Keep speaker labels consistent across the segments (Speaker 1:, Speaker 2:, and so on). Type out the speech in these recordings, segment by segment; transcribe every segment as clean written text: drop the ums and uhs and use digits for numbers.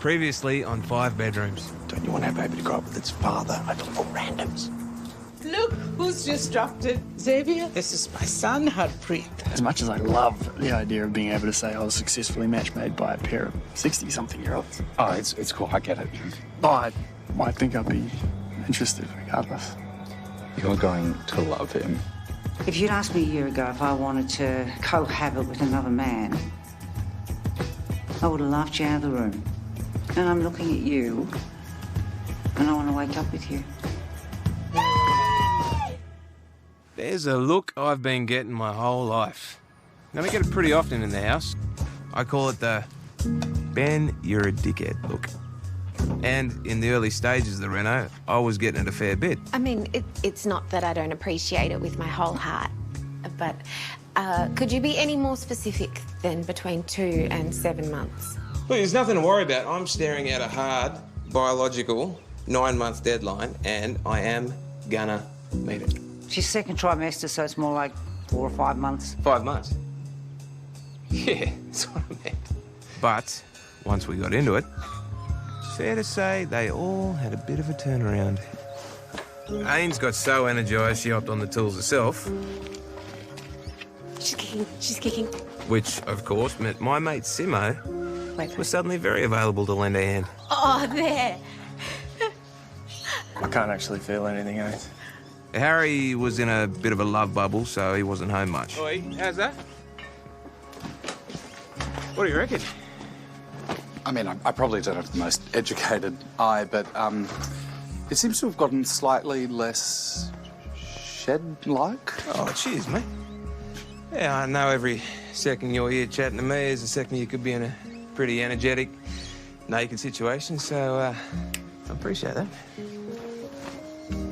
Speaker 1: Previously on 5 bedrooms.
Speaker 2: Don't you want our baby to grow up with its father over for randoms?
Speaker 3: Look who's just dropped it. Xavier, this is my son, Harpreet.
Speaker 4: As much as I love the idea of being able to say I was successfully matched made by a pair of 60-something-year-olds.
Speaker 2: Oh, it's cool. I get it.
Speaker 4: I think I'd be interested regardless.
Speaker 2: You're going to love him.
Speaker 5: If you'd asked me a year ago if I wanted to cohabit with another man, I would have laughed you out of the room. And I'm looking at you, and I want to wake up with you.
Speaker 1: There's a look I've been getting my whole life. Now, I get it pretty often in the house. I call it the Ben, you're a dickhead look. And in the early stages of the reno, I was getting it a fair bit.
Speaker 6: I mean, it's not that I don't appreciate it with my whole heart, but could you be any more specific than between 2 and 7 months?
Speaker 1: Look, there's nothing to worry about. I'm staring at a hard, biological 9-month deadline, and I am gonna meet it.
Speaker 5: She's second trimester, so it's more like 4 or 5 months.
Speaker 1: 5 months? Yeah, that's what I meant. But once we got into it, it's fair to say they all had a bit of a turnaround. Ains got so energised she hopped on the tools herself.
Speaker 6: She's kicking. She's kicking.
Speaker 1: Which, of course, meant my mate Simo was suddenly very available to lend a hand.
Speaker 6: Oh, there.
Speaker 4: I can't actually feel anything, Ains.
Speaker 1: Harry was in a bit of a love bubble, so he wasn't home much. Oi, how's that? What do you reckon?
Speaker 2: I mean, I probably don't have the most educated eye, but it seems to have gotten slightly less shed-like.
Speaker 1: Oh, cheers, mate. Yeah, I know every second you're here chatting to me is a second you could be in a pretty energetic, naked situation, so I appreciate that.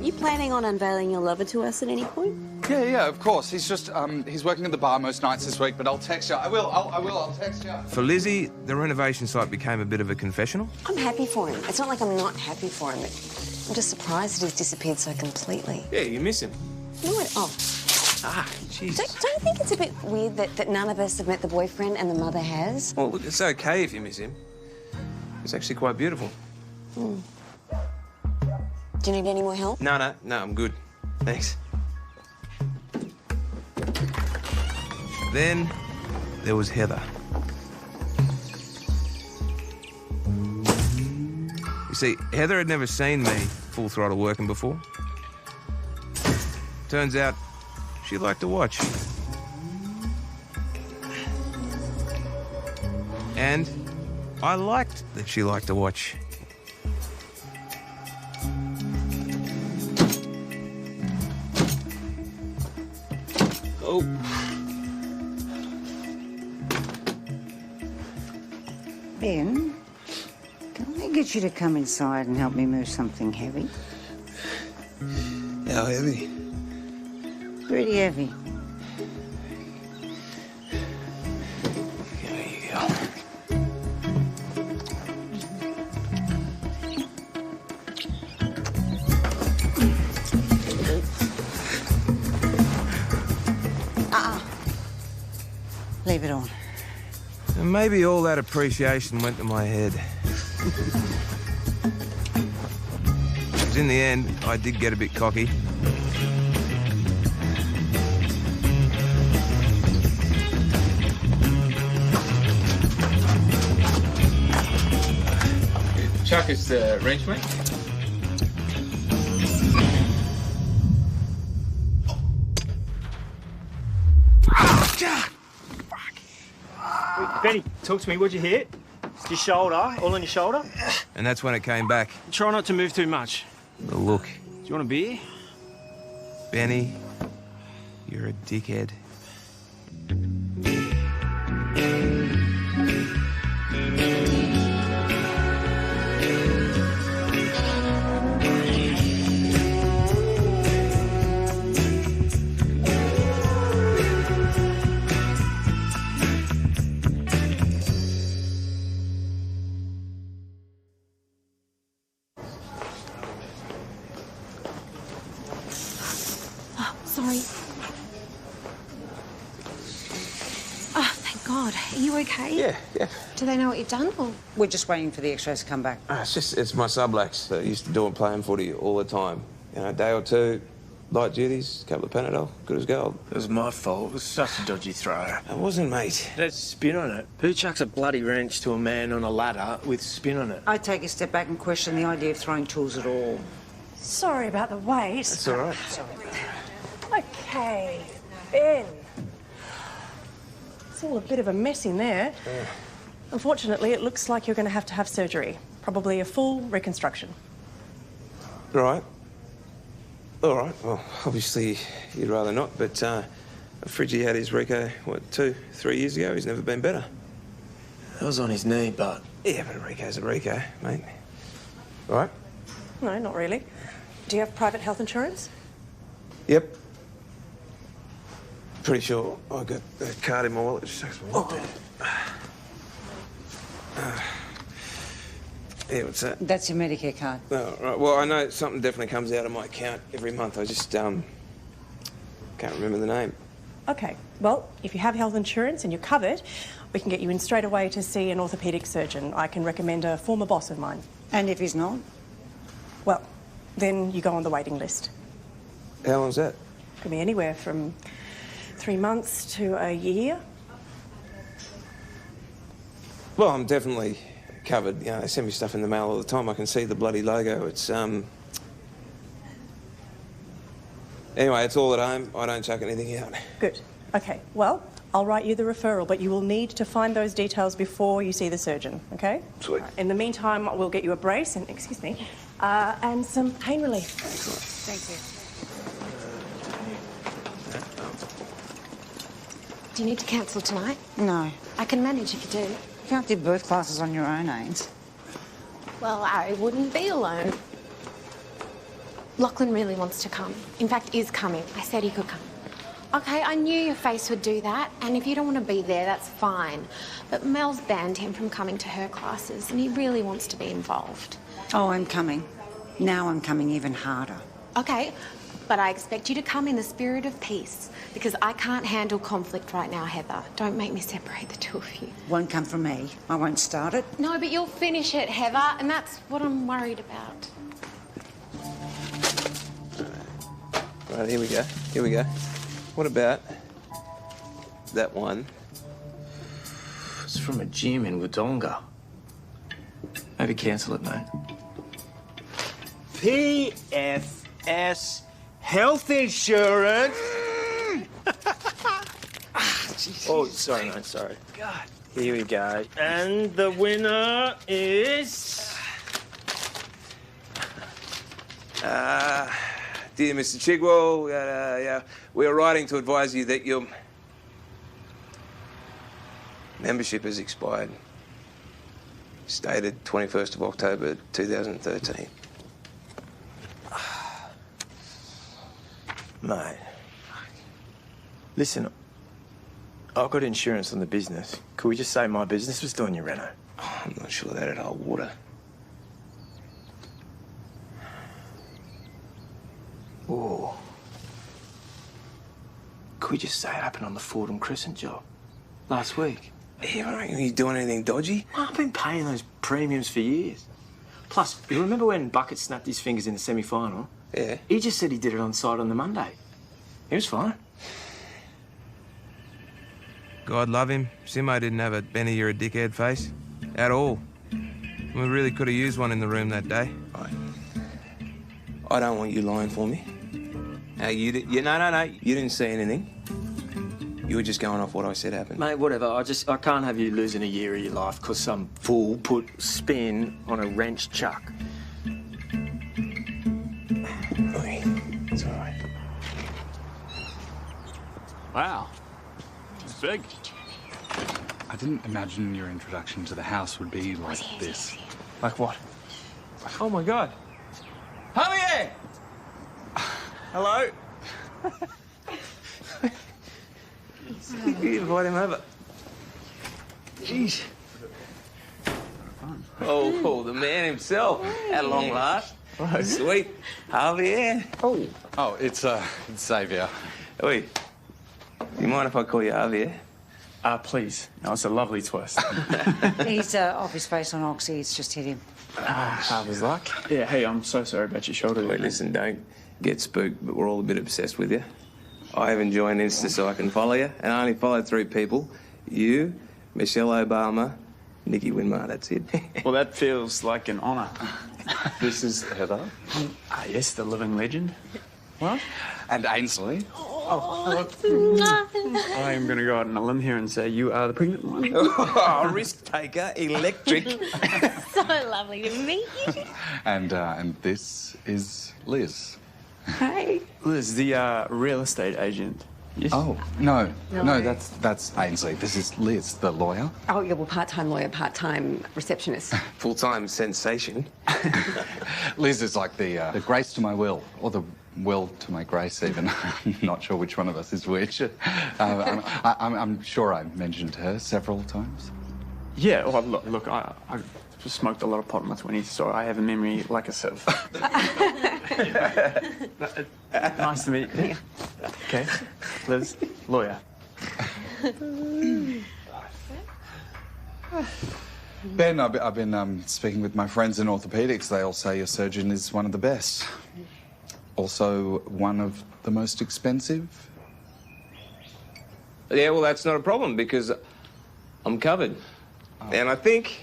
Speaker 7: You planning on unveiling your lover to us at any point?
Speaker 2: Yeah, of course. He's just, he's working at the bar most nights this week, but I'll text you. I'll text you.
Speaker 1: For Lizzie, the renovation site became a bit of a confessional.
Speaker 7: I'm happy for him. It's not like I'm not happy for him. I'm just surprised that he's disappeared so completely.
Speaker 1: Yeah, you miss him.
Speaker 7: No, oh.
Speaker 1: Ah, jeez.
Speaker 7: Don't you think it's a bit weird that none of us have met the boyfriend and the mother has?
Speaker 1: Well, look, it's okay if you miss him. It's actually quite beautiful.
Speaker 7: Hmm. Do you need any more help?
Speaker 1: No, I'm good. Thanks. Then there was Heather. You see, Heather had never seen me full throttle working before. Turns out she liked to watch. And I liked that she liked to watch. Oh.
Speaker 5: Ben, can I get you to come inside and help me move something heavy?
Speaker 1: How heavy?
Speaker 5: Pretty heavy.
Speaker 1: There you go.
Speaker 5: Leave it on.
Speaker 1: And maybe all that appreciation went to my head. 'Cause in the end, I did get a bit cocky. Chuck is the wrench, mate.
Speaker 4: Benny, talk to me. What'd you hit? It's your shoulder, all on your shoulder?
Speaker 1: And that's when it came back.
Speaker 4: Try not to move too much.
Speaker 1: The look.
Speaker 4: Do you want a beer?
Speaker 1: Benny, you're a dickhead.
Speaker 6: Sorry. Are you okay?
Speaker 1: Yeah.
Speaker 6: Do they know what you've done? Or...
Speaker 5: We're just waiting for the x-rays to come back.
Speaker 1: It's my sublaks that used to do it playing footy all the time. You know, a day or two, light duties, a couple of Panadol, good as gold.
Speaker 8: It was my fault. It was such a dodgy throw.
Speaker 1: It wasn't, mate.
Speaker 8: There's spin on it. Who chucks a bloody wrench to a man on a ladder with spin on it?
Speaker 5: I take a step back and question the idea of throwing tools at all.
Speaker 9: Sorry about the wait.
Speaker 1: It's all right.
Speaker 9: Okay, Ben. It's all a bit of a mess in there.
Speaker 1: Yeah.
Speaker 9: Unfortunately, it looks like you're going to have surgery. Probably a full reconstruction.
Speaker 1: Right. All right. Well, obviously, you'd rather not, but Fridgie had his Rico, 2, 3 years ago. He's never been better.
Speaker 8: That was on his knee, but...
Speaker 1: Yeah, but a Rico's a Rico, mate. Right?
Speaker 9: No, not really. Do you have private health insurance?
Speaker 1: Yep. Pretty sure I got a card in my wallet. Just takes me a little bit. Yeah, what's that?
Speaker 5: That's your Medicare card.
Speaker 1: Oh, right. Well, I know something definitely comes out of my account every month. I just, can't remember the name.
Speaker 9: Okay, well, if you have health insurance and you're covered, we can get you in straight away to see an orthopaedic surgeon. I can recommend a former boss of mine.
Speaker 5: And if he's not?
Speaker 9: Well, then you go on the waiting list.
Speaker 1: How long's that?
Speaker 9: Could be anywhere from 3 months to a year.
Speaker 1: Well, I'm definitely covered. You know, they send me stuff in the mail all the time. I can see the bloody logo. It's, Anyway, it's all at home. I don't chuck anything out.
Speaker 9: Good. Okay, well, I'll write you the referral, but you will need to find those details before you see the surgeon, okay?
Speaker 1: Sweet.
Speaker 9: In the meantime, we'll get you a brace and, excuse me, and some pain relief.
Speaker 1: Excellent.
Speaker 5: Thank you.
Speaker 6: Do you need to cancel tonight?
Speaker 5: No.
Speaker 6: I can manage if you do.
Speaker 5: You can't do birth classes on your own, Ains.
Speaker 6: Well, I wouldn't be alone. Lachlan really wants to come. In fact, is coming. I said he could come. Okay, I knew your face would do that, and if you don't want to be there, that's fine. But Mel's banned him from coming to her classes, and he really wants to be involved.
Speaker 5: Oh, I'm coming. Now I'm coming even harder.
Speaker 6: Okay, but I expect you to come in the spirit of peace, because I can't handle conflict right now, Heather. Don't make me separate the two of you.
Speaker 5: Won't come from me. I won't start it.
Speaker 6: No, but you'll finish it, Heather, and that's what I'm worried about.
Speaker 1: Right, here we go. Here we go. What about that one?
Speaker 8: It's from a gym in Wodonga. Maybe cancel it, mate. PFS health insurance. Oh, sorry, mate, sorry. God. Here we go. And the winner is...
Speaker 1: Dear Mr. Chigwell, we are writing to advise you that your membership has expired. Stated 21st of October 2013.
Speaker 8: Mate. Listen, I've got insurance on the business. Could we just say my business was doing your reno?
Speaker 1: Oh, I'm not sure that'd hold water.
Speaker 8: Ooh. Could we just say it happened on the Fordham Crescent job last week?
Speaker 1: Yeah, I don't reckon you're doing anything dodgy.
Speaker 8: I've been paying those premiums for years. Plus, you remember when Bucket snapped his fingers in the semi-final?
Speaker 1: Yeah.
Speaker 8: He just said he did it on site on the Monday. He was fine.
Speaker 1: God love him. Simo didn't have a Benny, you're a dickhead face. At all. We really could have used one in the room that day. I don't want you lying for me. No. You didn't see anything. You were just going off what I said happened.
Speaker 8: Mate, whatever. I can't have you losing a year of your life because some fool put spin on a wrench chuck.
Speaker 1: Okay, it's all right.
Speaker 10: Wow. It's big.
Speaker 11: I didn't imagine your introduction to the house would be like this.
Speaker 8: Like what? Oh, my God. Javier! Hello?
Speaker 1: You invite him over. Jeez. Oh, the man himself. At long last. Oh, sweet. Javier.
Speaker 2: Oh, it's Xavier.
Speaker 1: Oi. Do you mind if I call you Javier?
Speaker 4: Please. No, it's a lovely twist.
Speaker 5: He's off his face on Oxy. It's just hit him.
Speaker 4: His luck. Yeah, hey, I'm so sorry about your shoulder.
Speaker 1: Wait, listen, don't get spooked, but we're all a bit obsessed with you. I haven't joined Insta so I can follow you, and I only follow 3 people. You, Michelle Obama, Nikki Winmar, that's it.
Speaker 4: Well, that feels like an honour.
Speaker 2: This is Heather.
Speaker 4: Yes, the living legend. What?
Speaker 2: And Ainsley.
Speaker 4: I am going to go out on a limb here and say you are the pregnant one.
Speaker 1: Oh, risk taker, electric.
Speaker 6: So lovely to meet you.
Speaker 2: And this is Liz.
Speaker 6: Hi.
Speaker 4: Liz, the real estate agent. Yes.
Speaker 2: Oh, no, that's Ainsley. This is Liz, the lawyer.
Speaker 7: Oh, yeah, well, part-time lawyer, part-time receptionist.
Speaker 1: Full-time sensation.
Speaker 2: Liz is like the grace to my will, or the will to my grace, even. I'm not sure which one of us is which. I'm sure I mentioned her several times.
Speaker 4: Yeah, well, look, I smoked a lot of pot in my 20s, so I have a memory like a sieve. Nice to meet you. Okay, Liz, lawyer.
Speaker 2: Ben, I've been speaking with my friends in orthopedics. They all say your surgeon is one of the best. Also, one of the most expensive.
Speaker 1: Yeah, well, that's not a problem because I'm covered. Oh. And I think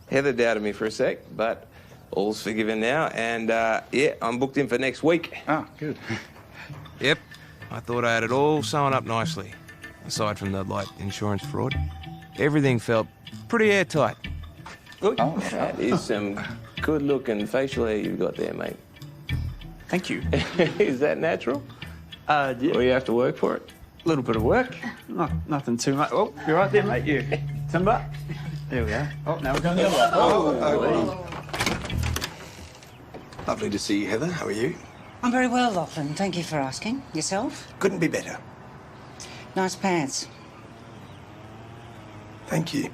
Speaker 1: Heather doubted me for a sec, but all's forgiven now. And, yeah, I'm booked in for next week.
Speaker 2: Ah, good.
Speaker 1: Yep. I thought I had it all sewn up nicely. Aside from the light insurance fraud. Everything felt pretty airtight. Look, that is some good-looking facial hair you've got there, mate.
Speaker 4: Thank you.
Speaker 1: Is that natural?
Speaker 4: Yeah.
Speaker 1: Or you have to work for it?
Speaker 4: A little bit of work. Nothing too much. Oh, you're right there, mate, you. Timber. There we go. Oh, now we're going the other way.
Speaker 12: Lovely to see you, Heather. How are you?
Speaker 5: I'm very well, Lachlan. Thank you for asking. Yourself?
Speaker 12: Couldn't be better.
Speaker 5: Nice pants.
Speaker 12: Thank you.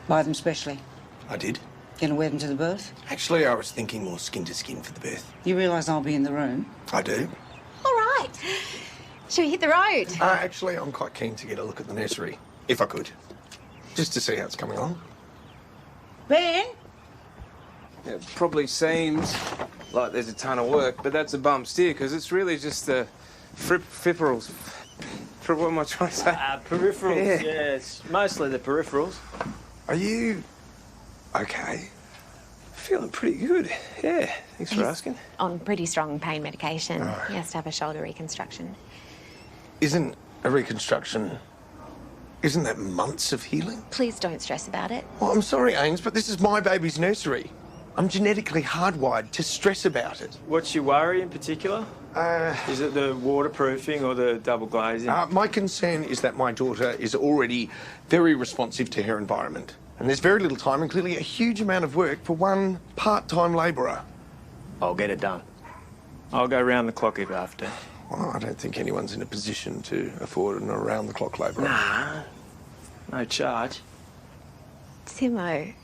Speaker 5: Buy them specially.
Speaker 12: I did.
Speaker 5: Gonna wear them to the birth?
Speaker 12: Actually, I was thinking more skin to skin for the birth.
Speaker 5: You realise I'll be in the room?
Speaker 12: I do.
Speaker 6: All right. Should we hit the road?
Speaker 12: Actually, I'm quite keen to get a look at the nursery, if I could. Just to see how it's coming along.
Speaker 5: Ben?
Speaker 1: It probably seems like there's a ton of work, but that's a bum steer because it's really just the peripherals. What am I trying to say?
Speaker 8: Peripherals, yes. Mostly the peripherals.
Speaker 12: Are you okay?
Speaker 1: Feeling pretty good. Yeah, thanks for asking.
Speaker 6: On pretty strong pain medication. He has to have a shoulder reconstruction.
Speaker 12: Isn't a reconstruction... Isn't that months of healing?
Speaker 6: Please don't stress about it.
Speaker 12: Well, I'm sorry, Ains, but this is my baby's nursery. I'm genetically hardwired to stress about it.
Speaker 8: What's your worry in particular? Is it the waterproofing or the double glazing?
Speaker 12: My concern is that my daughter is already very responsive to her environment. And there's very little time and clearly a huge amount of work for one part-time labourer.
Speaker 8: I'll get it done. I'll go round the clock if I have to.
Speaker 12: Well, I don't think anyone's in a position to afford an around-the-clock labourer.
Speaker 8: Nah, no charge.
Speaker 6: Timo,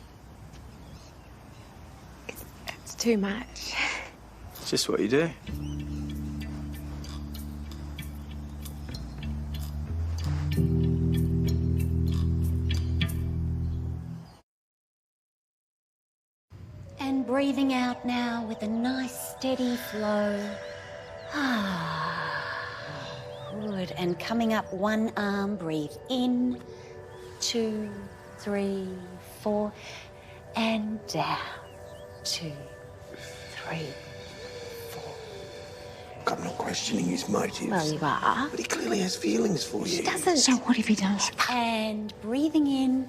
Speaker 6: it's too much.
Speaker 8: It's just what you do.
Speaker 13: And breathing out now with a nice steady flow. Good. And coming up one arm, breathe in, 2, 3, 4, and down. 2, 3, 4.
Speaker 12: I'm not questioning his motives.
Speaker 6: Well, you are.
Speaker 12: But he clearly has feelings for you.
Speaker 6: He doesn't. So what if he does?
Speaker 13: And breathing in,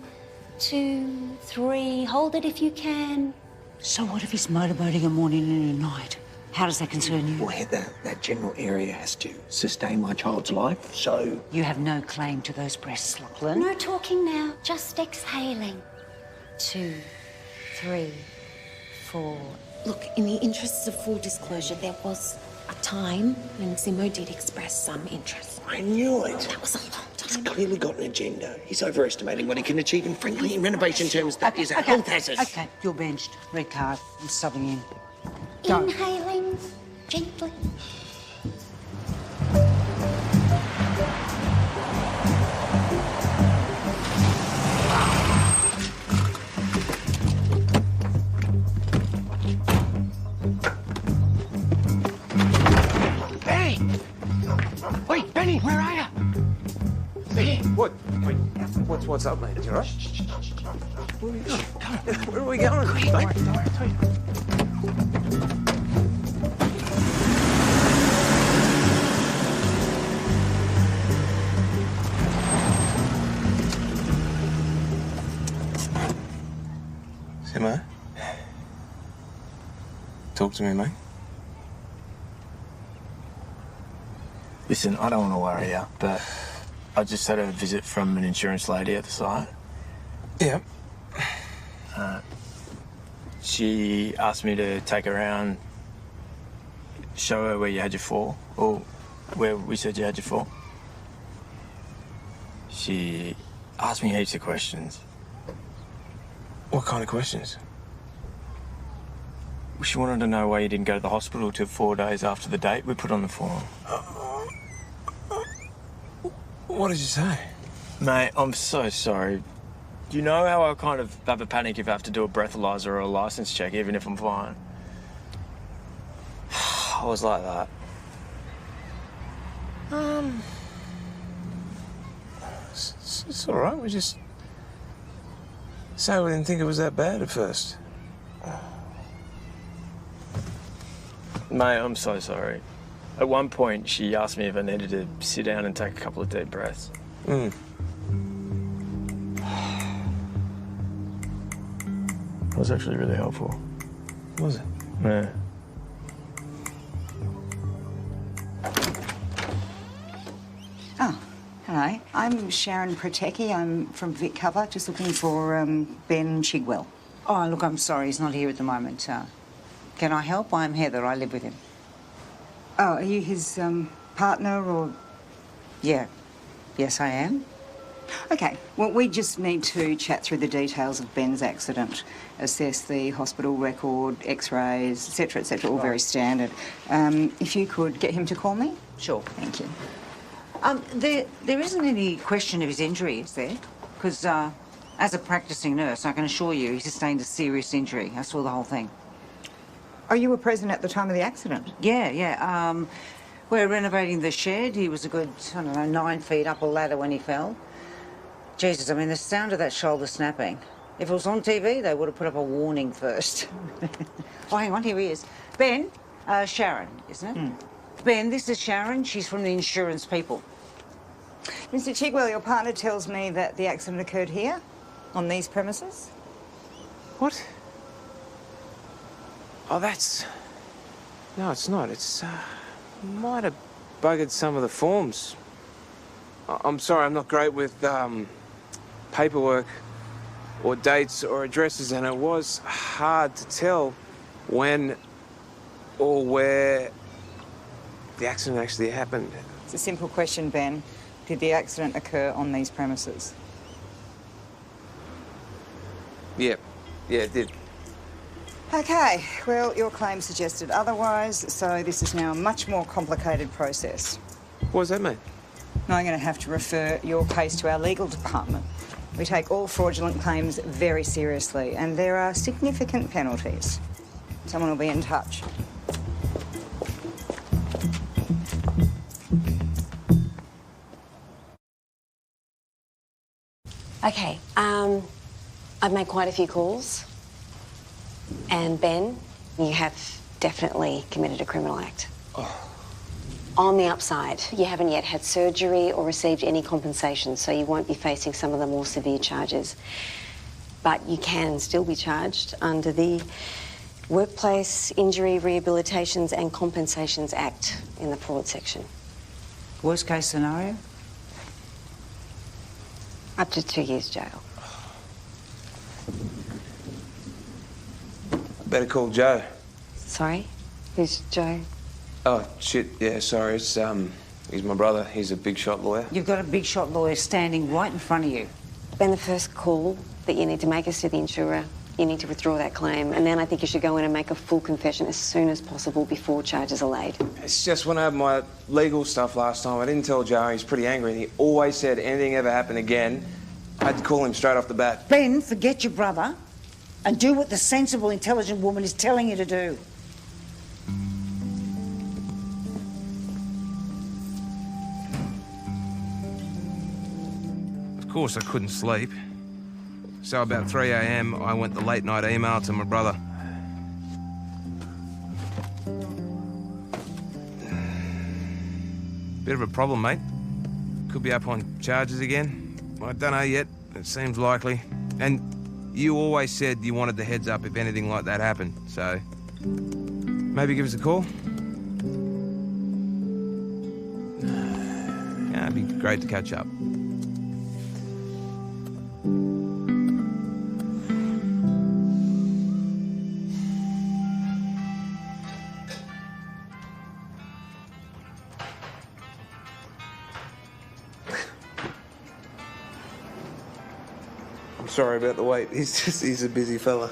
Speaker 13: 2, 3, hold it if you can.
Speaker 5: So what if he's motorboating a morning and a night? How does that concern you?
Speaker 12: Well, Heather, that general area has to sustain my child's life, so...
Speaker 5: You have no claim to those breasts, Lachlan.
Speaker 13: No talking now, just exhaling. 2, 3, 4.
Speaker 6: Look, in the interests of full disclosure, there was a time when Simo did express some interest.
Speaker 12: I knew it.
Speaker 6: That was a long time.
Speaker 12: He's clearly got an agenda. He's overestimating what he can achieve, and frankly, in renovation terms, that is a health hazard.
Speaker 5: Okay, you're benched. Red card. I'm subbing in. Go.
Speaker 13: Inhaling gently.
Speaker 1: What's up, mate? You all right? Where are we going? Where are we going? Don't worry. Simo? Talk to me, mate.
Speaker 14: Listen, I don't want to worry you, but I just had a visit from an insurance lady at the site.
Speaker 1: Yeah.
Speaker 14: She asked me to take her around, show her where you had your fall, or where we said you had your fall. She asked me heaps of questions.
Speaker 1: What kind of questions?
Speaker 14: She wanted to know why you didn't go to the hospital till 4 days after the date we put on the form.
Speaker 1: What did you say?
Speaker 14: Mate, I'm so sorry. You know how I kind of have a panic if I have to do a breathalyzer or a license check, even if I'm fine? I was like that.
Speaker 1: It's all right. We just say we didn't think it was that bad at first.
Speaker 14: Mate, I'm so sorry. At one point, she asked me if I needed to sit down and take a couple of deep breaths. It was actually really helpful.
Speaker 1: Was it?
Speaker 14: Yeah.
Speaker 5: Oh, hello. I'm Sharon Protecki. I'm from Vic Cover, just looking for Ben Chigwell. Oh, look, I'm sorry, he's not here at the moment. Can I help? I'm Heather. I live with him. Oh, are you his partner or...? Yeah. Yes, I am. OK, well, we just need to chat through the details of Ben's accident, assess the hospital record, x-rays, etc., all very standard. If you could get him to call me? Sure. Thank you. There isn't any question of his injury, is there? Because as a practising nurse, I can assure you he sustained a serious injury. I saw the whole thing. Oh, you were present at the time of the accident? Yeah. We're renovating the shed. He was a good, 9 feet up a ladder when he fell. Jesus, I mean, the sound of that shoulder snapping. If it was on TV, they would have put up a warning first. Oh, hang on, here he is. Ben, Sharon, isn't it? Ben, this is Sharon. She's from the insurance people. Mr. Chigwell, your partner tells me that the accident occurred here, on these premises.
Speaker 1: What? Oh, that's... No, it's not. It's, might have buggered some of the forms. I'm sorry, I'm not great with, paperwork or dates or addresses, and it was hard to tell when or where the accident actually happened.
Speaker 5: It's a simple question, Ben. Did the accident occur on these premises?
Speaker 1: Yeah, it did.
Speaker 5: OK, well, your claim suggested otherwise, so this is now a much more complicated process.
Speaker 1: What does that mean?
Speaker 5: Now I'm going to have to refer your case to our legal department. We take all fraudulent claims very seriously, and there are significant penalties. Someone will be in touch.
Speaker 7: Okay, I've made quite a few calls. And Ben, you have definitely committed a criminal act. On the upside, you haven't yet had surgery or received any compensation, so you won't be facing some of the more severe charges. But you can still be charged under the Workplace Injury Rehabilitations and Compensations Act in the fraud section.
Speaker 5: Worst case scenario?
Speaker 7: Up to 2 years jail.
Speaker 1: Better call Joe.
Speaker 7: Sorry? Who's Joe?
Speaker 1: Oh, shit, yeah, sorry. It's, he's my brother. He's a big shot lawyer.
Speaker 5: You've got a big shot lawyer standing right in front of you.
Speaker 7: Ben, the first call that you need to make is to the insurer. You need to withdraw that claim, and then I think you should go in and make a full confession as soon as possible before charges are laid.
Speaker 1: It's just when I had my legal stuff last time, I didn't tell Joe. He's pretty angry, and he always said anything ever happened again, I'd call him straight off the bat.
Speaker 5: Ben, forget your brother and do what the sensible, intelligent woman is telling you to do.
Speaker 1: Of course, I couldn't sleep. So about 3 a.m, I went the late night email to my brother. Bit of a problem, mate. Could be up on charges again. I don't know yet. It seems likely. And you always said you wanted the heads up if anything like that happened, so maybe give us a call? Yeah, it'd be great to catch up.
Speaker 15: I'm sorry about the wait. He's a busy fella.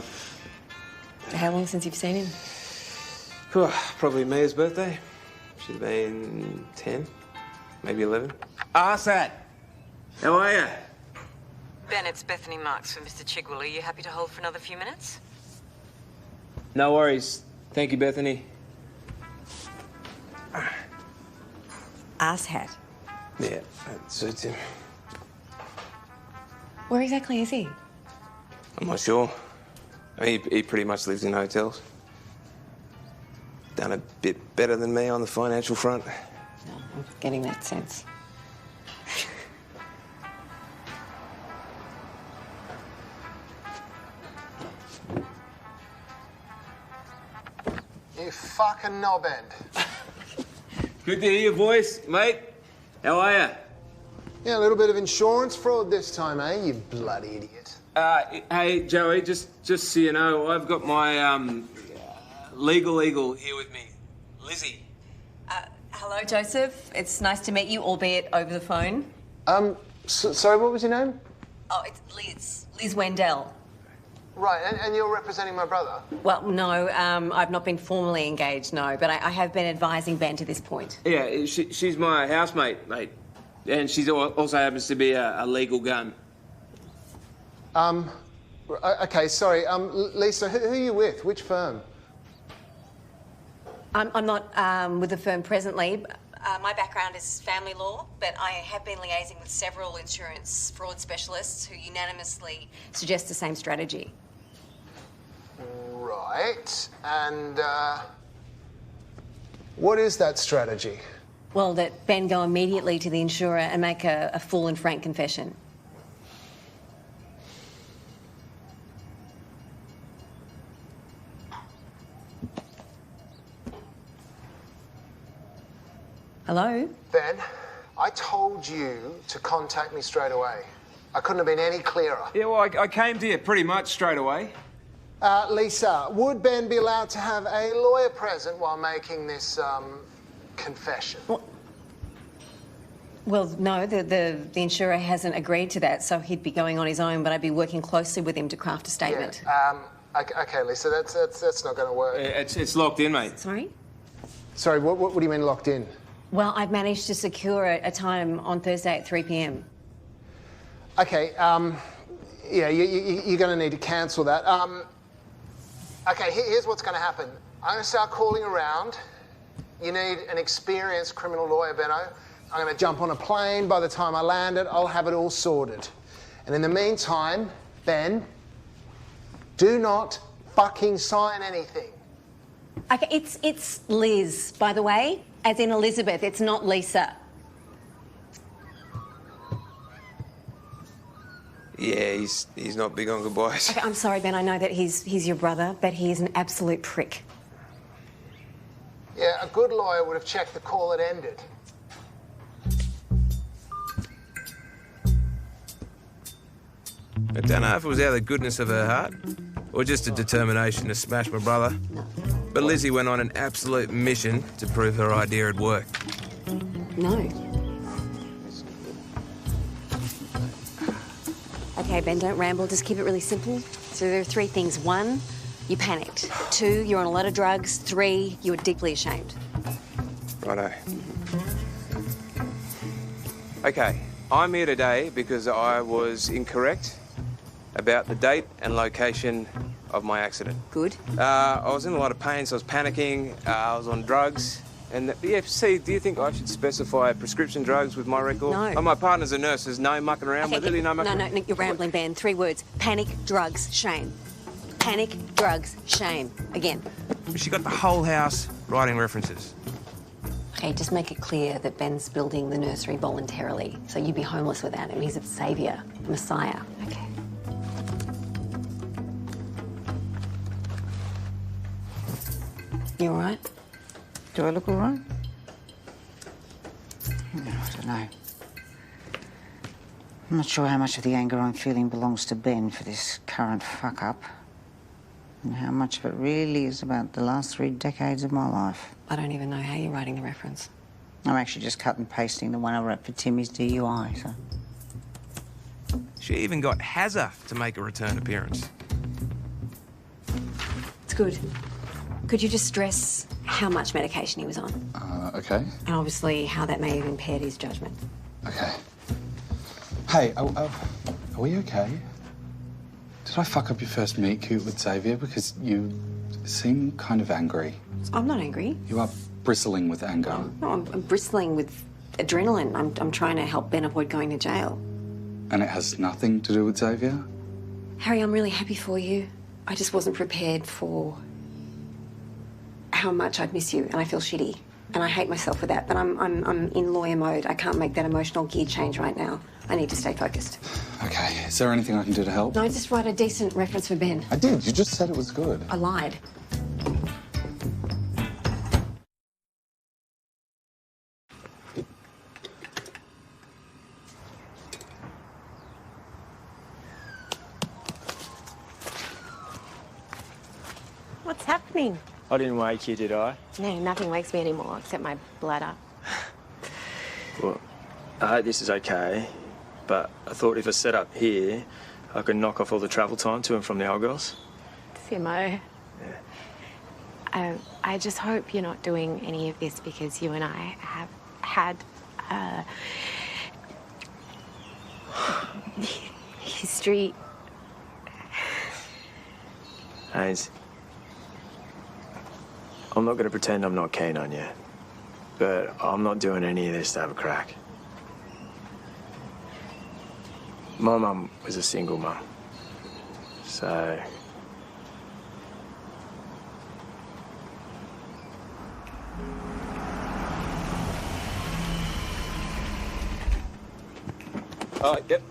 Speaker 7: How long since you've seen him?
Speaker 15: Probably Mia's birthday. She's been 10, maybe 11. Arsad! How are you?
Speaker 16: Ben, it's Bethany Marks for Mr. Chigwell. Are you happy to hold for another few minutes?
Speaker 15: No worries. Thank you, Bethany.
Speaker 7: Ass hat.
Speaker 15: Yeah, that suits him.
Speaker 7: Where exactly is he?
Speaker 15: I'm not sure. I mean, he pretty much lives in hotels. Done a bit better than me on the financial front.
Speaker 7: No, I'm getting that sense.
Speaker 17: You fucking knobhead.
Speaker 15: Good to hear your voice, mate. How are you?
Speaker 17: Yeah, a little bit of insurance fraud this time, eh, you bloody idiot?
Speaker 15: Hey, Joey, just so you know, I've got my, legal eagle here with me. Lizzie.
Speaker 16: Hello, Joseph. It's nice to meet you, albeit over the phone.
Speaker 17: Sorry, what was your name?
Speaker 16: Oh, it's Liz. Liz Wendell.
Speaker 17: Right, and you're representing my brother?
Speaker 16: Well, no, I've not been formally engaged, no, but I have been advising Ben to this point.
Speaker 15: Yeah, she's my housemate, mate. And she also happens to be a legal gun.
Speaker 17: Okay, sorry. Lisa, who are you with? Which firm?
Speaker 16: I'm not with the firm presently. My background is family law, but I have been liaising with several insurance fraud specialists who unanimously suggest the same strategy.
Speaker 17: Right, and what is that strategy?
Speaker 16: Well, that Ben go immediately to the insurer and make a full and frank confession. Hello?
Speaker 17: Ben, I told you to contact me straight away. I couldn't have been any clearer.
Speaker 15: Yeah, well, I came to you pretty much straight away.
Speaker 17: Lisa, would Ben be allowed to have a lawyer present while making this, confession?
Speaker 16: Well, no, the insurer hasn't agreed to that, so he'd be going on his own, but I'd be working closely with him to craft a statement.
Speaker 17: Yeah, okay, Lisa, that's not going to work.
Speaker 15: It's locked in, mate.
Speaker 16: Sorry?
Speaker 17: Sorry, what do you mean locked in?
Speaker 16: Well, I've managed to secure a time on Thursday at 3 p.m.
Speaker 17: Okay, yeah, you're going to need to cancel that. Okay, here's what's going to happen. I'm going to start calling around. You need an experienced criminal lawyer, Benno. I'm going to jump on a plane. By the time I land it, I'll have it all sorted. And in the meantime, Ben, do not fucking sign anything.
Speaker 16: Okay, it's Liz, by the way, as in Elizabeth. It's not Lisa.
Speaker 15: Yeah, he's not big on goodbyes.
Speaker 16: Okay, I'm sorry, Ben. I know that he's your brother, but he is an absolute prick.
Speaker 17: Yeah, a good lawyer would have checked the call had ended.
Speaker 1: I don't know if it was out of the goodness of her heart or just a determination to smash my brother. But Lizzie went on an absolute mission to prove her idea had worked.
Speaker 16: No. Okay, Ben, don't ramble. Just keep it really simple. So there are 3 things. 1, you panicked. 2, you're on a lot of drugs. 3, you were deeply ashamed.
Speaker 15: Righto. Okay, I'm here today because I was incorrect about the date and location of my accident.
Speaker 16: Good.
Speaker 15: I was in a lot of pain, so I was panicking. I was on drugs.
Speaker 1: And yeah, see, do you think I should specify prescription drugs with my record?
Speaker 16: No.
Speaker 1: Oh, my partner's a nurse. There's no mucking around with it. No mucking
Speaker 16: no, you're rambling, Ben. 3 words. Panic, drugs, shame. Panic, drugs, shame. Again.
Speaker 1: She got the whole house writing references.
Speaker 16: Okay, just make it clear that Ben's building the nursery voluntarily, so you'd be homeless without him. He's a saviour, a messiah. Okay. You all right?
Speaker 5: Do I look all right? No, I don't know. I'm not sure how much of the anger I'm feeling belongs to Ben for this current fuck-up, and how much of it really is about the last 3 decades of my life.
Speaker 16: I don't even know how you're writing the reference.
Speaker 5: I'm actually just cut and pasting the one I wrote for Timmy's DUI, so...
Speaker 1: She even got Hazza to make a return appearance.
Speaker 16: It's good. Could you just stress how much medication he was on?
Speaker 2: Okay.
Speaker 16: And obviously how that may have impaired his judgment.
Speaker 2: Okay. Hey, are we okay? Did I fuck up your first meet cute with Xavier? Because you seem kind of angry.
Speaker 16: I'm not angry.
Speaker 2: You are bristling with anger.
Speaker 16: No, I'm bristling with adrenaline. I'm trying to help Ben avoid going to jail.
Speaker 2: And it has nothing to do with Xavier?
Speaker 16: Harry, I'm really happy for you. I just wasn't prepared for how much I'd miss you, and I feel shitty. And I hate myself for that, but I'm in lawyer mode. I can't make that emotional gear change right now. I need to stay focused.
Speaker 2: Okay, is there anything I can do to help?
Speaker 16: No, just write a decent reference for Ben.
Speaker 2: I did, you just said it was good.
Speaker 16: I lied.
Speaker 6: What's happening?
Speaker 14: I didn't wake you, did I?
Speaker 6: No, nothing wakes me anymore except my bladder.
Speaker 14: Well, I hope this is okay, but I thought if I set up here, I could knock off all the travel time to and from the old girls.
Speaker 6: Simo. I just hope you're not doing any of this because you and I have had history.
Speaker 14: Hayes, I'm not going to pretend I'm not keen on you, but I'm not doing any of this to have a crack. My mum was a single mum, so...
Speaker 1: Oh, yep.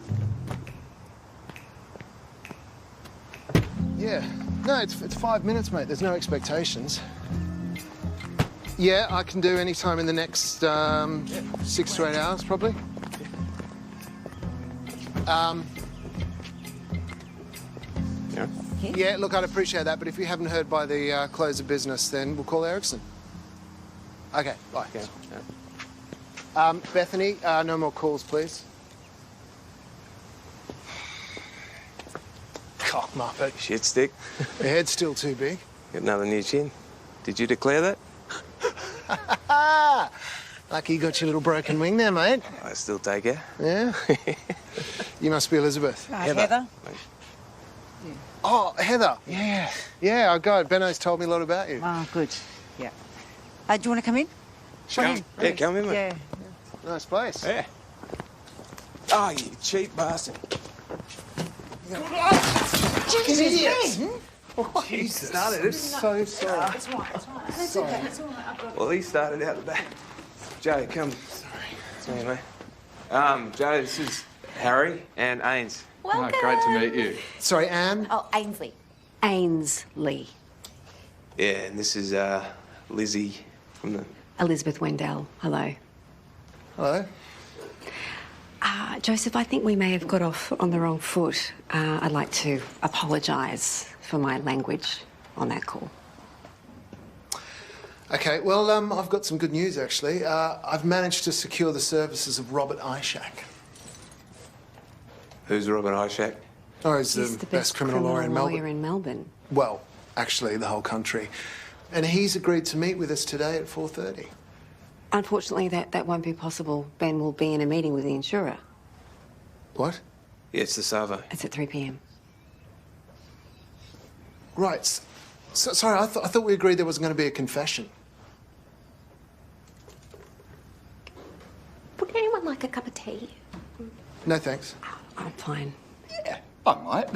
Speaker 17: Yeah. No, it's 5 minutes, mate. There's no expectations. Yeah, I can do any time in the next 6 to 8 hours, probably.
Speaker 1: Yeah?
Speaker 17: Yeah, look, I'd appreciate that, but if you haven't heard by the close of business, then we'll call Ericsson. Okay, bye.
Speaker 1: Yeah.
Speaker 17: Bethany, no more calls, please. Cock muppet.
Speaker 1: Shit stick.
Speaker 17: Your head's still too big.
Speaker 1: Got another new chin. Did you declare that?
Speaker 17: Lucky you got your little broken wing there, mate.
Speaker 1: I still take her.
Speaker 17: Yeah? You must be Elizabeth.
Speaker 5: Heather.
Speaker 17: Oh, Heather. Yeah. Yeah, oh, God, Benno's told me a lot about you.
Speaker 5: Oh, good. Yeah. Do you want to come in?
Speaker 17: Sure.
Speaker 1: Yeah, come in, mate.
Speaker 5: Yeah.
Speaker 17: Nice place.
Speaker 1: Yeah. Oh, you cheap bastard.
Speaker 17: Fucking idiots.
Speaker 1: Jesus. Started it.
Speaker 17: So sorry.
Speaker 5: It's all right, it's all right. It's okay, it's all right.
Speaker 1: Well, he started out the back. Joe, come. Sorry. It's me, mate. Joe, this is Harry and Ains.
Speaker 2: Oh, great to meet you.
Speaker 17: Sorry, Anne?
Speaker 16: Oh, Ainsley. Ainsley.
Speaker 1: Yeah, and this is Lizzie from the...
Speaker 16: Elizabeth Wendell. Hello.
Speaker 17: Hello.
Speaker 16: Joseph, I think we may have got off on the wrong foot. I'd like to apologise for my language on that call.
Speaker 17: Okay, well, I've got some good news, actually. I've managed to secure the services of Robert Ishak.
Speaker 1: Who's Robert Ishak?
Speaker 17: Oh, he's the best criminal lawyer in Melbourne.
Speaker 16: in Melbourne.
Speaker 17: Well, actually, the whole country. And he's agreed to meet with us today at 4:30.
Speaker 16: Unfortunately, that won't be possible. Ben will be in a meeting with the insurer.
Speaker 17: What?
Speaker 1: Yeah, it's the Savo.
Speaker 16: It's at 3 p.m.
Speaker 17: Right. So, sorry, I thought we agreed there was going to be a confession. No thanks.
Speaker 16: I'm fine.
Speaker 2: Yeah, I might.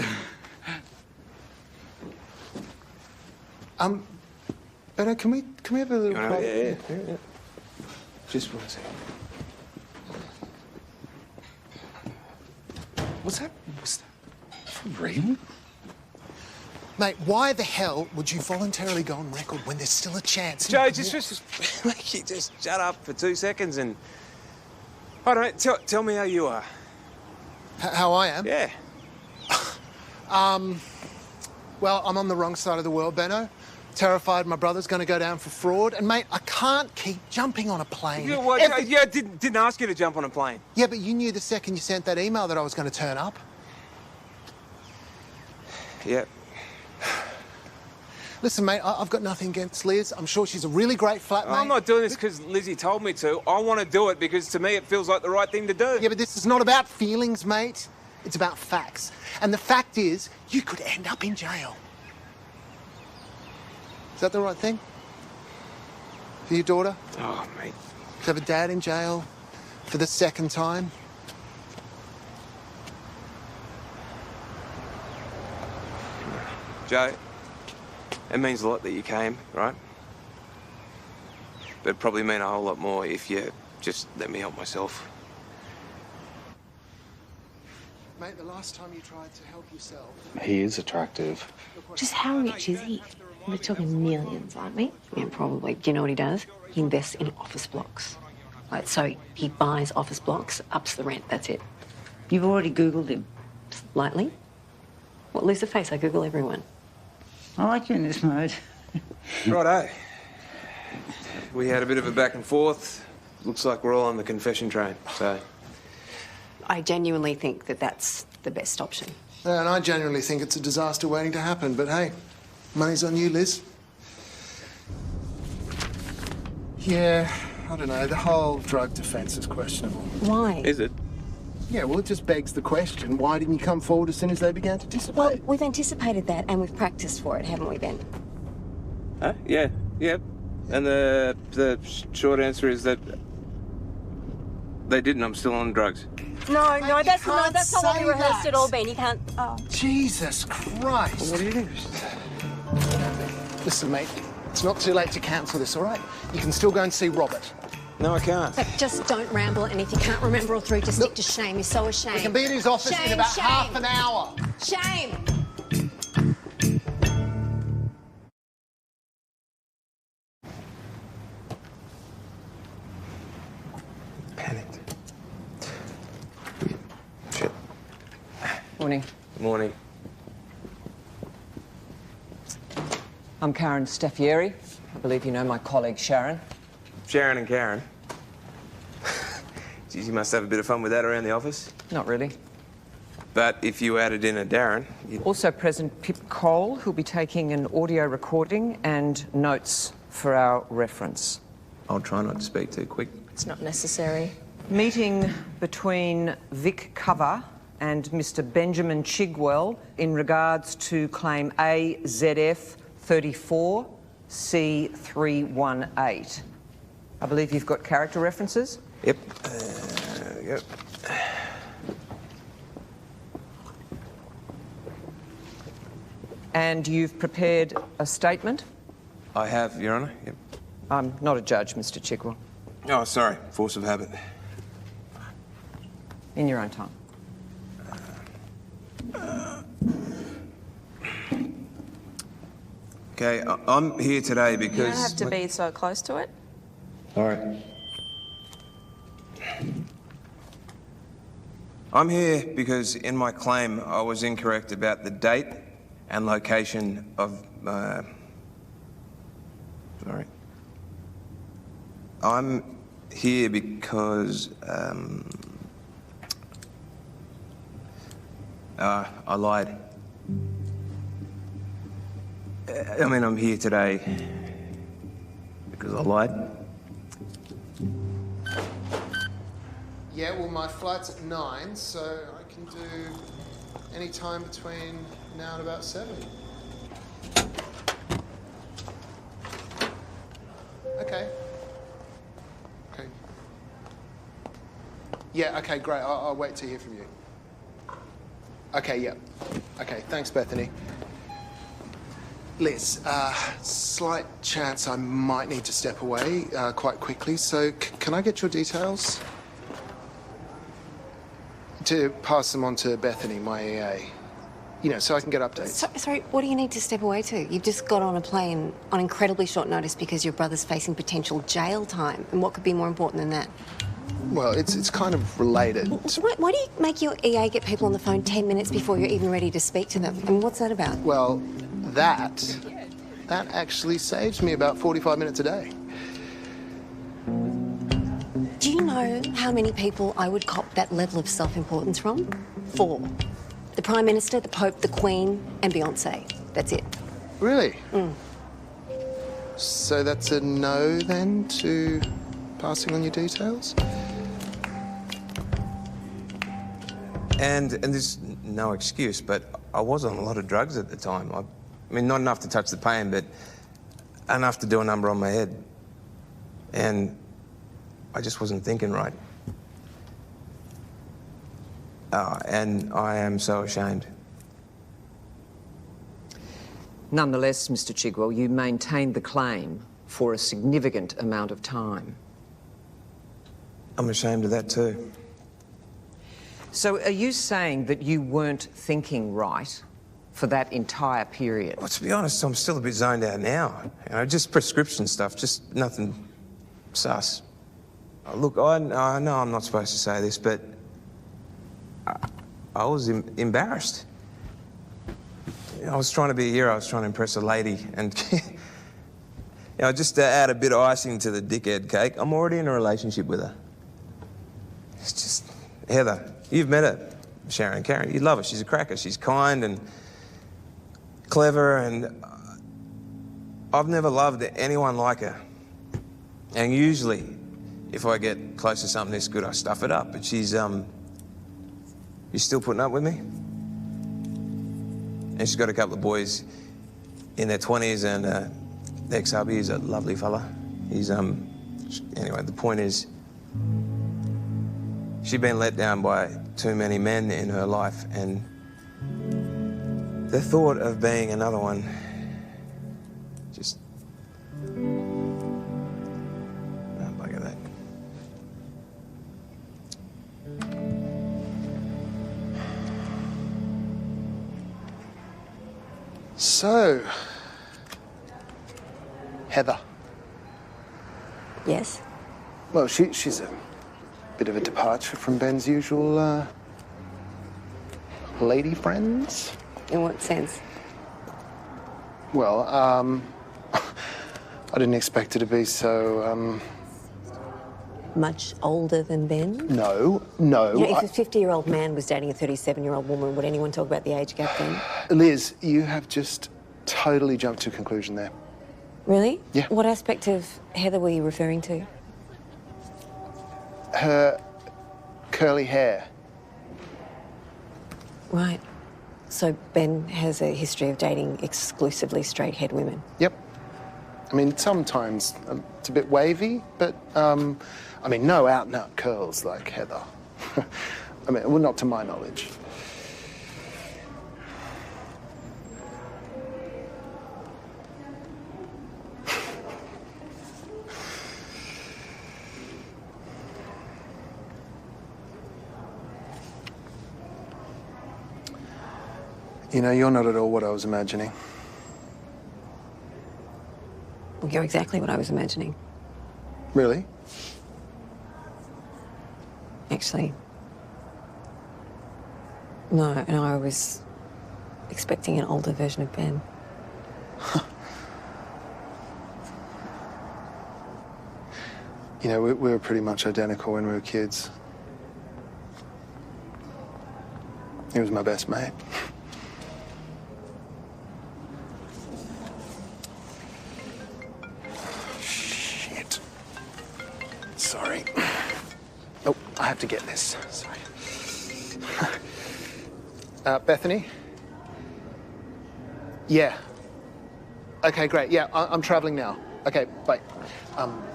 Speaker 17: Beto, can we have a little
Speaker 1: Yeah. Just one second.
Speaker 2: Was that for real?
Speaker 17: Mate, why the hell would you voluntarily go on record when there's still a chance?
Speaker 1: Joe, just shut up for 2 seconds and... I don't know, tell me how you are.
Speaker 17: How I am?
Speaker 1: Yeah.
Speaker 17: Well, I'm on the wrong side of the world, Benno. Terrified my brother's going to go down for fraud. And, mate, I can't keep jumping on a plane.
Speaker 1: Yeah, well, I didn't ask you to jump on a plane.
Speaker 17: Yeah, but you knew the second you sent that email that I was going to turn up.
Speaker 1: Yeah.
Speaker 17: Listen, mate, I've got nothing against Liz. I'm sure she's a really great flatmate.
Speaker 1: I'm not doing this because Lizzie told me to. I want to do it because to me it feels like the right thing to do.
Speaker 17: Yeah, but this is not about feelings, mate. It's about facts. And the fact is, you could end up in jail. Is that the right thing? For your daughter?
Speaker 1: Oh, mate.
Speaker 17: To have a dad in jail for the second time?
Speaker 1: Joe, it means a lot that you came, right? But it'd probably mean a whole lot more if you just let me help myself.
Speaker 17: Mate, the last time you tried to help yourself...
Speaker 2: He is attractive.
Speaker 6: Just how rich is he? We're talking millions, aren't we?
Speaker 16: Yeah, probably. Do you know what he does? He invests in office blocks. Right, so he buys office blocks, ups the rent, that's it.
Speaker 5: You've already Googled him.
Speaker 16: Lightly? What, lose the face? I Google everyone.
Speaker 5: I like you in this mode.
Speaker 1: Righto. We had a bit of a back and forth. Looks like we're all on the confession train, so...
Speaker 16: I genuinely think that that's the best option.
Speaker 17: And I genuinely think it's a disaster waiting to happen, but hey, money's on you, Liz. Yeah, I don't know, the whole drug defence is questionable.
Speaker 16: Why?
Speaker 1: Is it?
Speaker 17: Yeah, well, it just begs the question, why didn't you come forward as soon as they began to dissipate?
Speaker 16: Well, we've anticipated that and we've practiced for it, haven't we, Ben?
Speaker 1: Huh? Yeah. And the short answer is that they didn't. I'm still on drugs.
Speaker 16: No, that's not what we rehearsed
Speaker 17: that.
Speaker 16: at all, Ben. You can't... Oh.
Speaker 17: Jesus Christ.
Speaker 1: Well, what do you think?
Speaker 17: Listen, mate, it's not too late to cancel this, all right? You can still go and see Robert.
Speaker 1: No, I can't.
Speaker 16: But just don't ramble, and if you can't remember all through, just stick to shame. You're so ashamed.
Speaker 17: We can be in his office in about half an hour.
Speaker 16: Shame!
Speaker 1: Panicked. Shit.
Speaker 18: Morning.
Speaker 1: Morning.
Speaker 18: I'm Karen Staffieri. I believe you know my colleague Sharon.
Speaker 1: Sharon and Karen. Geez, you must have a bit of fun with that around the office.
Speaker 18: Not really.
Speaker 1: But if you added in a Darren...
Speaker 18: Also present Pip Cole, who'll be taking an audio recording and notes for our reference.
Speaker 1: I'll try not to speak too quick.
Speaker 6: It's not necessary.
Speaker 18: Meeting between Vic Cover and Mr. Benjamin Chigwell in regards to claim AZF 34 C318. I believe you've got character references?
Speaker 1: Yep. Yep.
Speaker 18: And you've prepared a statement?
Speaker 1: I have, Your Honour. Yep.
Speaker 18: I'm not a judge, Mr. Chigwell.
Speaker 1: Oh, sorry. Force of habit.
Speaker 18: In your own time.
Speaker 1: Okay, I'm here today because...
Speaker 6: You don't have to be so close to it.
Speaker 1: All right. I'm here because in my claim I was incorrect about the date and location of... Sorry. I'm here because... I lied. I mean, I'm here today because I lied.
Speaker 17: Yeah, well, my flight's at 9, so I can do any time between now and about 7. Okay. Yeah, okay, great. I'll wait to hear from you. Okay, yeah. Okay, thanks, Bethany. Liz, slight chance I might need to step away quite quickly, so can I get your details? To pass them on to Bethany, my EA. You know, so I can get updates.
Speaker 16: Sorry, what do you need to step away to? You've just got on a plane on incredibly short notice because your brother's facing potential jail time. And what could be more important than that?
Speaker 17: Well, it's kind of related.
Speaker 16: Why do you make your EA get people on the phone 10 minutes before you're even ready to speak to them? I mean, what's that about?
Speaker 17: Well, that actually saves me about 45 minutes a day.
Speaker 16: Do you know how many people I would cop that level of self-importance from? 4. The Prime Minister, the Pope, the Queen, and Beyonce. That's it.
Speaker 17: Really? So that's a no, then, to passing on your details?
Speaker 1: And there's no excuse, but I was on a lot of drugs at the time. I mean, not enough to touch the pain, but enough to do a number on my head. And I just wasn't thinking right. And I am so ashamed.
Speaker 18: Nonetheless, Mr. Chigwell, you maintained the claim for a significant amount of time.
Speaker 1: I'm ashamed of that too.
Speaker 18: So are you saying that you weren't thinking right for that entire period?
Speaker 1: Well, to be honest, I'm still a bit zoned out now. You know, just prescription stuff, just nothing sus. Look, I know I'm not supposed to say this, but I was embarrassed. I was trying to be a hero. I was trying to impress a lady, and you know, just to add a bit of icing to the dickhead cake, I'm already in a relationship with her. It's just Heather. You've met her, Sharon, Karen. You love her. She's a cracker. She's kind and clever, and I've never loved anyone like her. And usually, if I get close to something this good, I stuff it up. But she's you still putting up with me? And she's got a couple of boys in their 20s, and the ex-hubby is a lovely fella. He's anyway, the point is, she'd been let down by too many men in her life, and the thought of being another one just... Oh, bugger that.
Speaker 17: So, Heather.
Speaker 16: Yes?
Speaker 17: Well, she's a bit of a departure from Ben's usual, lady friends.
Speaker 16: In what sense?
Speaker 17: Well, I didn't expect her to be so,
Speaker 16: Much older than Ben?
Speaker 17: No.
Speaker 16: You know, if a 50-year-old man was dating a 37-year-old woman, would anyone talk about the age gap then?
Speaker 17: Liz, you have just totally jumped to a conclusion there.
Speaker 16: Really?
Speaker 17: Yeah.
Speaker 16: What aspect of Heather were you referring to?
Speaker 17: Her curly hair.
Speaker 16: Right. So Ben has a history of dating exclusively straight-haired women?
Speaker 17: Yep. I mean, sometimes it's a bit wavy, but, I mean, no out-and-out curls like Heather. I mean, well, not to my knowledge. You know, you're not at all what I was imagining.
Speaker 16: Well, you're exactly what I was imagining.
Speaker 17: Really?
Speaker 16: Actually, no, I was expecting an older version of Ben.
Speaker 17: You know, we were pretty much identical when we were kids. He was my best mate. Shit. Sorry. Oh, I have to get this. Sorry. Bethany? Yeah. Okay, great. Yeah, I'm traveling now. Okay, bye.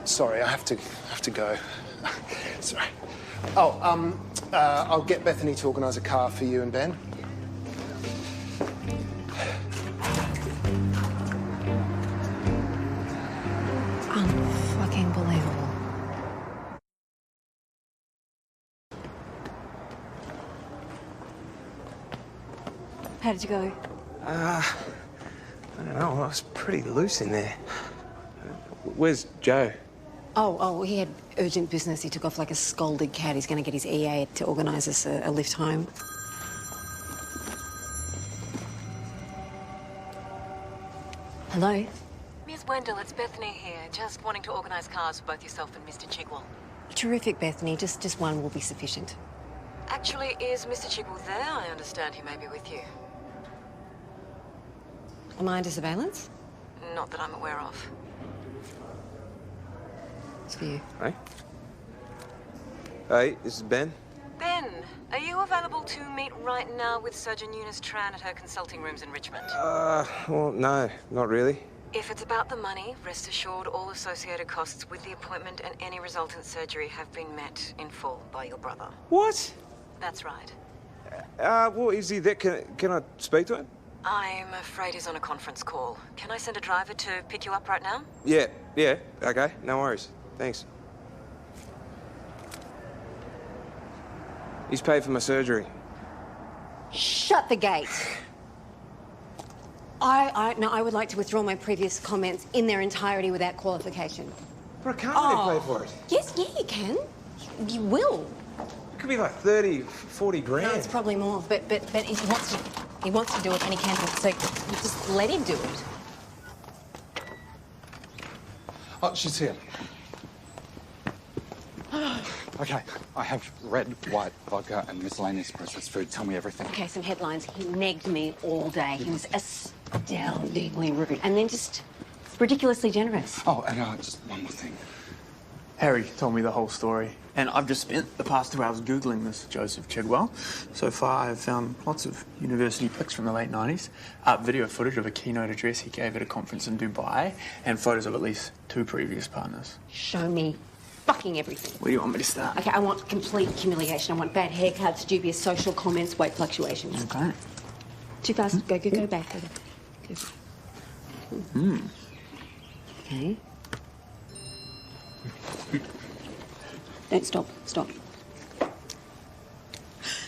Speaker 17: Sorry, I have to go. Sorry. Oh, I'll get Bethany to organise a car for you and Ben.
Speaker 16: Unfucking believable. How did you go?
Speaker 1: I don't know. I was pretty loose in there. Where's Joe?
Speaker 16: Oh, he had urgent business. He took off like a scolded cat. He's going to get his EA to organise us a lift home. Hello?
Speaker 19: Ms. Wendell, it's Bethany here. Just wanting to organise cars for both yourself and Mr. Chigwell.
Speaker 16: Terrific, Bethany. Just one will be sufficient.
Speaker 19: Actually, is Mr. Chigwell there? I understand he may be with you.
Speaker 16: Am I under surveillance?
Speaker 19: Not that I'm aware of.
Speaker 16: It's for you.
Speaker 1: Hey? Hey, this is Ben.
Speaker 19: Ben, are you available to meet right now with Surgeon Eunice Tran at her consulting rooms in Richmond?
Speaker 1: Well, no, not really.
Speaker 19: If it's about the money, rest assured all associated costs with the appointment and any resultant surgery have been met in full by your brother.
Speaker 1: What?
Speaker 19: That's right.
Speaker 1: Well, is he there? Can I speak to him?
Speaker 19: I'm afraid he's on a conference call. Can I send a driver to pick you up right now?
Speaker 1: Yeah, okay, no worries. Thanks. He's paid for my surgery.
Speaker 16: Shut the gate. I would like to withdraw my previous comments in their entirety without qualification.
Speaker 1: But I can't really pay for it.
Speaker 16: Yes, yeah, you can. You will.
Speaker 1: It could be like 30, 40 grand.
Speaker 16: No, it's probably more. But he wants to do it and he can do it, so you just let him do it.
Speaker 2: Oh, she's here. Okay, I have red, white vodka and miscellaneous processed food. Tell me everything.
Speaker 16: Okay, some headlines. He negged me all day. He was astoundingly rude. And then just ridiculously generous.
Speaker 2: Oh, and just one more thing.
Speaker 14: Harry told me the whole story, and I've just spent the past 2 hours Googling this Joseph Chigwell. So far, I've found lots of university pics from the late 90s, video footage of a keynote address he gave at a conference in Dubai, and photos of at least 2 previous partners.
Speaker 16: Show me fucking everything.
Speaker 14: Where do you want me to start?
Speaker 16: Okay, I want complete humiliation. I want bad haircuts, dubious social comments, weight fluctuations.
Speaker 14: Okay.
Speaker 16: Too fast. Go back. Go. Okay. Don't stop.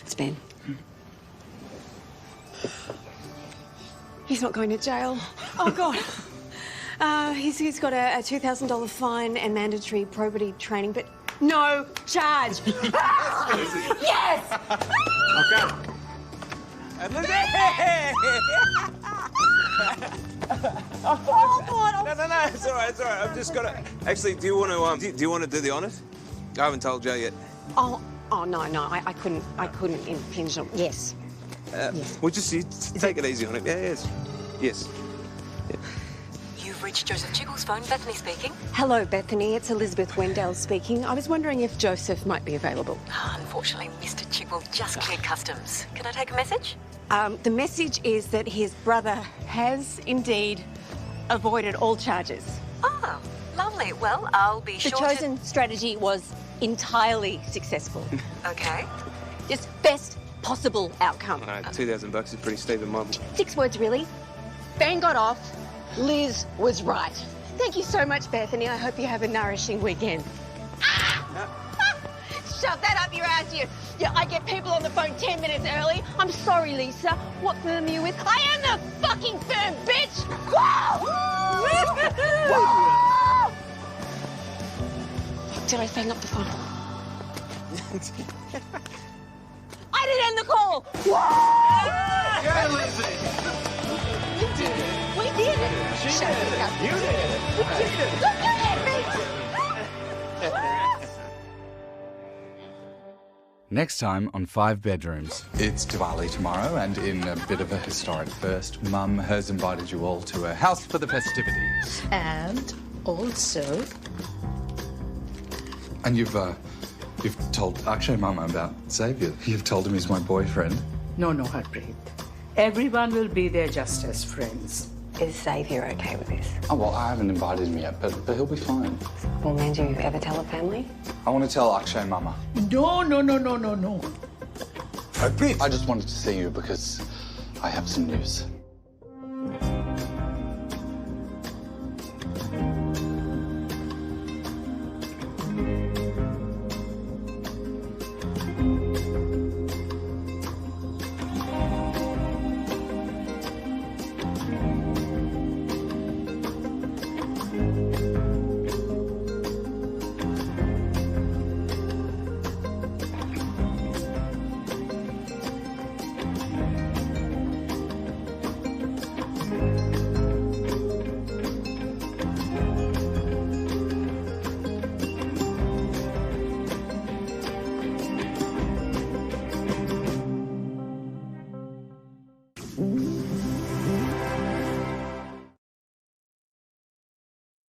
Speaker 16: It's Ben. He's not going to jail. Oh, God. He's got a $2,000 fine and mandatory probity training, but no charge. Yes!
Speaker 1: Okay.
Speaker 16: Oh, God.
Speaker 1: No, it's all right. I've just got to... Actually, do you want to do the honours? I haven't told Joe yet.
Speaker 16: Oh, no, I couldn't impinge on... Yes.
Speaker 1: Yes. Well, just take it easy on it. Yes. Yeah.
Speaker 19: You've reached Joseph Chigwell's phone. Bethany speaking.
Speaker 16: Hello, Bethany. It's Elizabeth Wendell speaking. I was wondering if Joseph might be available.
Speaker 19: Unfortunately, Mr. Chigwell just cleared customs. Can I take a message?
Speaker 16: The message is that his brother has indeed avoided all charges.
Speaker 19: Oh, lovely. Well, I'll be sure
Speaker 16: The chosen strategy was entirely successful.
Speaker 19: Okay.
Speaker 16: Just best possible outcome.
Speaker 1: $2,000 is pretty steep in my book.
Speaker 16: 6 words, really. Ben got off. Liz was right. Thank you so much, Bethany. I hope you have a nourishing weekend. Shove that up your ass, you. Yeah, I get people on the phone 10 minutes early. I'm sorry, Lisa. What firm are you with? I am the fucking firm, bitch! Whoa! Whoa! Fuck, did I hang up the phone? I didn't end the call! Whoa!
Speaker 12: Yeah, Lizzie!
Speaker 16: You did it. We did it.
Speaker 12: She
Speaker 16: Shut
Speaker 12: did it.
Speaker 16: up.
Speaker 12: You did it.
Speaker 16: We did it. Look at me!
Speaker 2: Next time on 5 Bedrooms. It's Diwali tomorrow, and in a bit of a historic first, Mum has invited you all to a house for the festivities.
Speaker 3: And also...
Speaker 2: And you've told Akshay Mama about Xavier. You've told him he's my boyfriend.
Speaker 3: No, Harpreet. Everyone will be there just as friends.
Speaker 7: Is Xavier okay with this?
Speaker 2: Oh, well, I haven't invited him yet, but he'll be fine.
Speaker 7: Well, man, do you ever tell a family?
Speaker 2: I want to tell Akshay Mama.
Speaker 3: No.
Speaker 2: I just wanted to see you because I have some news.